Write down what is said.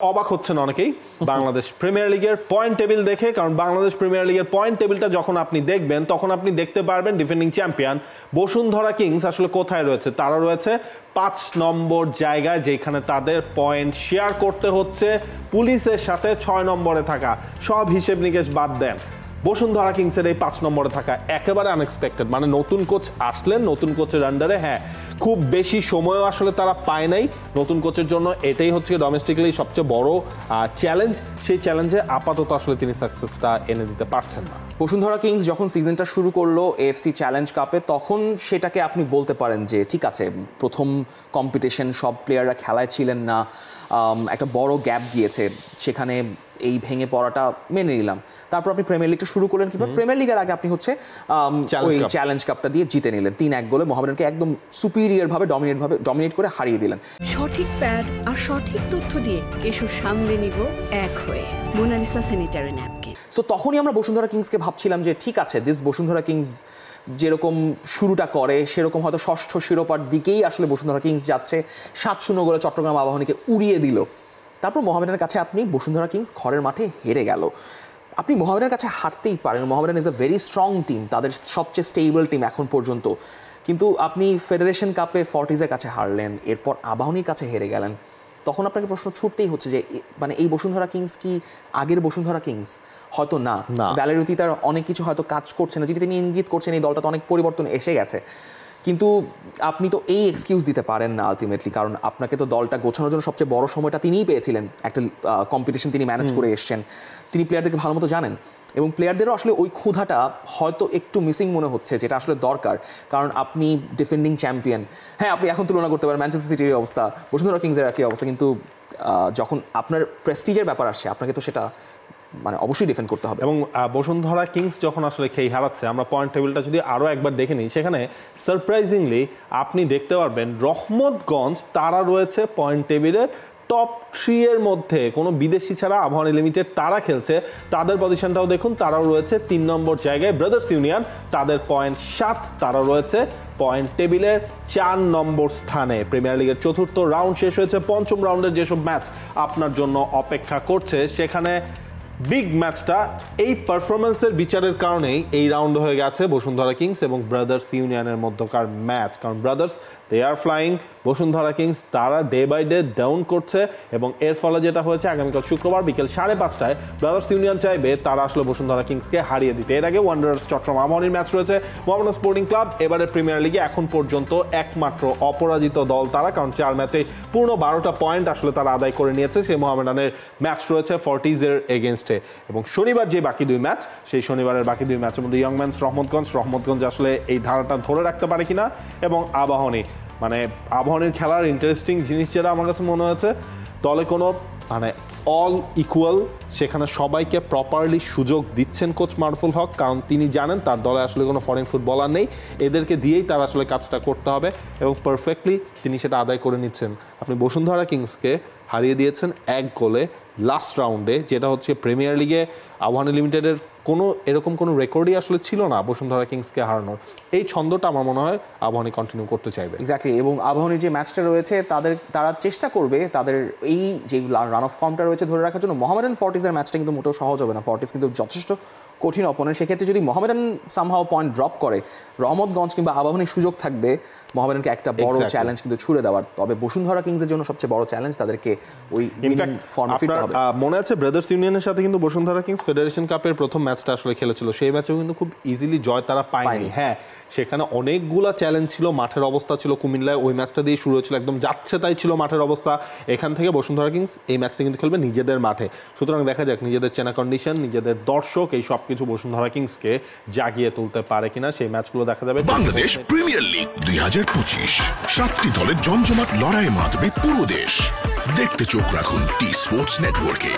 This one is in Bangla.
অবাক হচ্ছেন অনেকেই বাংলাদেশ প্রিমিয়ার লিগের পয়েন্ট টেবিল দেখে, কারণ বাংলাদেশ প্রিমিয়ার লিগের পয়েন্ট টেবিলটা যখন আপনি দেখবেন তখন আপনি দেখতে পারবেন ডিফেন্ডিং চ্যাম্পিয়ন বসুন্ধরা কিংস আসলে কোথায় রয়েছে। তারা রয়েছে 5 নম্বর জায়গায়, যেখানে তাদের পয়েন্ট শেয়ার করতে হচ্ছে পুলিশের সাথে 6 নম্বরে থাকা। সব হিসেব নিকেশ বাদ দেন, বসুন্ধরা কিংসের এই 5 নম্বরে থাকা একেবারে আনএক্সপেক্টেড। মানে নতুন কোচ আসলেন, নতুন কোচের আন্ডারে খুব বেশি সময়ও আসলে তারা পায় নাই। নতুন কোচের জন্য এটাই হচ্ছে ডোমেস্টিক্যালি সবচেয়ে বড় চ্যালেঞ্জ। সেই চ্যালেঞ্জে আপাতত আসলে তিনি সাকসেসটা এনে দিতে পারছেন না। বসুন্ধরা কিংস যখন সিজনটা শুরু করলো এএফসি চ্যালেঞ্জ কাপে, তখন সেটাকে আপনি বলতে পারেন যে ঠিক আছে, প্রথম কম্পিটিশন, সব প্লেয়াররা খেলায় ছিলেন না, একটা বড় গ্যাপ গিয়েছে, সেখানে এই ভেঙে পড়াটা মেনে নিলাম। তারপর আপনি প্রিমিয়ার লিগটা শুরু করলেন, কিন্তু প্রিমিয়ার লিগের আগে আপনি হচ্ছে ওই চ্যালেঞ্জ কাপটা দিয়ে জিতে নিলেন 3-1 গোলে। মোহামেডানকে একদম সুপিরিয়র ভাবে ডমিনেট করে হারিয়ে দিলেন। সঠিক প্যাড আর সঠিক তথ্য দিয়ে এসব সামলে নিব এক হয়ে মোনালিসা স্যানিটারি ন্যাপকিন। সো তখনই আমরা বসুন্ধরা কিংসকে ভাবছিলাম যে ঠিক আছে, দিস বসুন্ধরা কিংস যেরকম শুরুটা করে সেরকম হয়তো ষষ্ঠ শিরোপার দিকেই আসলে বসুন্ধরা কিংস যাচ্ছে। 7-0 গোলে চট্টগ্রাম আবাহনীকে উড়িয়ে দিল। তারপর মোহামেডানের কাছে আপনি বসুন্ধরা কিংস ঘরের মাঠে হেরে গেল। আপনি মোহামেডানের কাছে হারতেই পারেন, Mohammedan is a very strong team, তাদের সবচেয়ে স্টেবল টিম এখন পর্যন্ত। কিন্তু আপনি ফেডারেশন কাপে ফর্টিজের কাছে হারলেন, এরপর আবাহনীর কাছে হেরে গেলেন। তখন আপনাকে প্রশ্ন ছুটতেই হচ্ছে যে মানে এই বসুন্ধরা কিংস কি আগের বসুন্ধরা কিংস? হয়তো না, ভ্যালেরিতি তার অনেক কিছু হয়তো কাজ করছে না, যেটি তিনি ইঙ্গিত করছেন এই দলটা তো অনেক পরিবর্তন এসে গেছে। কিন্তু আপনি তো এই এক্সকিউজ দিতে পারেন না আলটিমেটলি, কারণ আপনাকে তো দলটা গোছানোর জন্য সবচেয়ে বড় সময়টা তিনিই পেয়েছিলেন। একটা কম্পিটিশন তিনি ম্যানেজ করে এসছেন, তিনি প্লেয়ারদেরকে ভালো মতো জানেন, এবং প্লেয়ারদেরও আসলে ওই ক্ষুধাটা হয়তো একটু মিসিং মনে হচ্ছে, যেটা আসলে দরকার। কারণ আপনি ডিফেন্ডিং চ্যাম্পিয়ন, আপনি এখন তুলনা করতে পারেন ম্যানচেস্টার সিটির অবস্থা, বসুন্ধরা কিংসের একই অবস্থা, কিন্তু যখন আপনার প্রেস্টিজের ব্যাপার আসছে আপনাকে তো সেটা মানে অবশ্যই ডিফেন্ড করতে হবে। এবং বসুন্ধরা কিংস যখন আসলে খেই হারাচ্ছে, আমরা পয়েন্ট টেবিলটা যদি আরও একবার দেখে নিই, সেখানে সারপ্রাইজিংলি আপনি দেখতে পারবেন রহমতগঞ্জ তারা রয়েছে পয়েন্ট টেবিলের টপ 3 এর মধ্যে। কোনো বিদেশি ছাড়া আবাহনী লিমিটেড তারা খেলছে, তাদের পজিশনটাও দেখুন, তারাও রয়েছে 3 নম্বর জায়গায়। ব্রাদার্স ইউনিয়ন তাদের পয়েন্ট 7, তারা রয়েছে পয়েন্ট টেবিলের 4 নম্বর স্থানে। প্রিমিয়ার লিগের 4র্থ রাউন্ড শেষ হয়েছে, 5ম রাউন্ডের যেসব ম্যাচ আপনার জন্য অপেক্ষা করছে, সেখানে বিগ ম্যাচটা এই পারফরমেন্সের বিচারের কারণেই এই রাউন্ড হয়ে গেছে বসুন্ধরা কিংস এবং ব্রাদার্স ইউনিয়নের মধ্যকার ম্যাচ। কারণ brothers they are flying, Bashundhara kings তারা ডে বাই ডে ডাউন করছে, এবং এর ফলে যেটা হয়েছে আগামীকাল শুক্রবার বিকেল 5:30টায় ব্রাদার্স ইউনিয়ন চাইবে তারা আসলে বসুন্ধরা কিংসকে হারিয়ে দিতে। এর আগে ওয়ান্ডারার্স চট্টগ্রাম আবাহনীর ম্যাচ রয়েছে। মোহামেডান স্পোর্টিং ক্লাব এবারের প্রিমিয়ার লিগে এখন পর্যন্ত একমাত্র অপরাজিত দল তারা, কারণ 4 ম্যাচে পূর্ণ 12টা পয়েন্ট আসলে তারা আদায় করে নিয়েছে। সেই মোহামেডানের ম্যাচ রয়েছে ফর্টিজের এগেনস্টে, এবং শনিবার যে বাকি 2 ম্যাচ, সেই শনিবারের বাকি 2 ম্যাচের মধ্যে ইয়ংম্যানস রহমতগঞ্জ আসলে এই ধারাটা ধরে রাখতে পারে কিনা, এবং আবাহনী মানে আবাহনীর খেলার ইন্টারেস্টিং জিনিস যেটা আমার কাছে মনে হয়েছে, দলে কোনো মানে অল ইকুয়াল, সেখানে সবাইকে প্রপারলি সুযোগ দিচ্ছেন কোচ মারুফুল হক, কারণ তিনি জানেন তার দলে আসলে কোনো ফরেন ফুটবলার নেই, এদেরকে দিয়েই তার আসলে কাজটা করতে হবে, এবং পারফেক্টলি তিনি সেটা আদায় করে নিচ্ছেন। আপনি বসুন্ধরা কিংসকে হারিয়ে দিয়েছেন 1 গোলে লাস্ট রাউন্ডে, যেটা হচ্ছে প্রিমিয়ার লিগে আবাহনী লিমিটেডের এরকম কোনো রেকর্ডই আসলে ছিল না বসুন্ধরা কিংসকে হারানোর। এই ছন্দটা আমার মনে হয় আবাহনী কন্টিনিউ করতে চাইবে। এক্স্যাক্টলি, এবং আবাহনীর যে ম্যাচটা রয়েছে তারা চেষ্টা করবে তাদের এই যে রান অফ ফর্মটা রয়েছে ধরে রাখার জন্য। মোহামেডান ফর্টিজের ম্যাচটা কিন্তু মোটেও সহজ হবে না, ফর্টিজ কিন্তু যথেষ্ট কঠিন অপোনেন্ট। সেক্ষেত্রে যদি মোহামেডান সামহাও পয়েন্ট ড্রপ করে, রহমতগঞ্জ কিংবা আবাহনীর সুযোগ থাকবে মোহামেডানকে একটা বড় চ্যালেঞ্জ কিন্তু ছুড়ে দেওয়ার। তবে বসুন্ধরা কিংসের জন্য সবচেয়ে বড় চ্যালেঞ্জ তাদেরকে ওই ফর্মে ফিরতে হবে। মনে আছে ব্রাদার্স ইউনিয়নের সাথে কিন্তু বসুন্ধরা কিংস ফেডারেশন কাপের প্রথম ম্যাচটা আসলে খেলেছিল, সেই ম্যাচেও কিন্তু খুব ইজিলি জয় তারা পায়নি। সেখানে অনেকগুলা চ্যালেঞ্জ ছিল, মাঠের অবস্থা ছিল কুমিল্লায়, ওই ম্যাচটা দিয়ে শুরু হয়েছিল, একদম যাচ্ছে তাই ছিল মাঠের অবস্থা। এখান থেকে বসুন্ধরা কিংস এই ম্যাচটা কিন্তু খেলবে নিজেদের মাঠে, সুতরাং দেখা যাক নিজেদের চেনা কন্ডিশন, নিজেদের দর্শক, এই সব কিছু বসুন্ধরা কিংসকে জাগিয়ে তুলতে পারে কিনা, সেই ম্যাচগুলো দেখা যাবে। বাংলাদেশ প্রিমিয়ার লিগ 2025, 7টি দলের জমজমাট লড়াইয়ে মাতবে পুরো দেশ। দেখতে চোখ রাখুন টি স্পোর্টস নেটওয়ার্কে।